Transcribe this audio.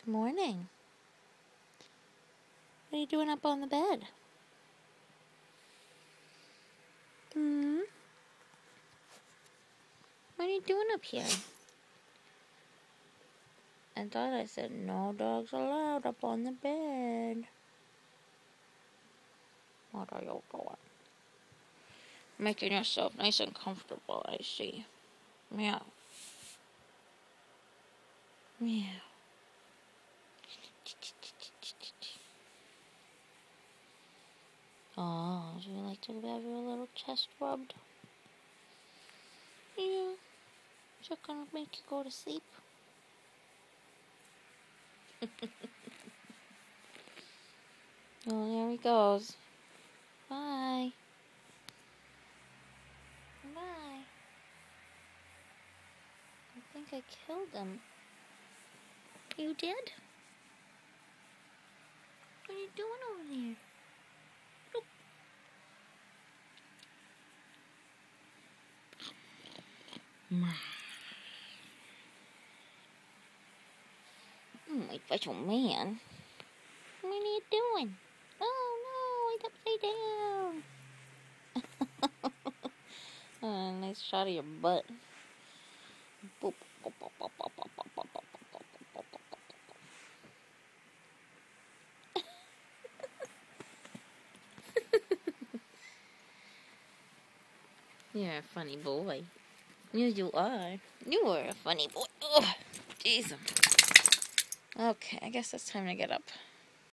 Good morning. What are you doing up on the bed? What are you doing up here? I thought I said no dogs allowed up on the bed. What are you doing? Making yourself nice and comfortable, I see. Meow. Meow. Oh, would you like to have your little chest rubbed? Yeah. Is that gonna make you go to sleep? Oh, there he goes. Bye. Bye. I think I killed him. You did? What are you doing over there? Oh, my special man. What are you doing? Oh no, it's upside down. Oh, nice shot of your butt. Boop. You're a funny boy. Yes, you are. You are a funny boy. Oh, jeez. Okay, I guess it's time to get up.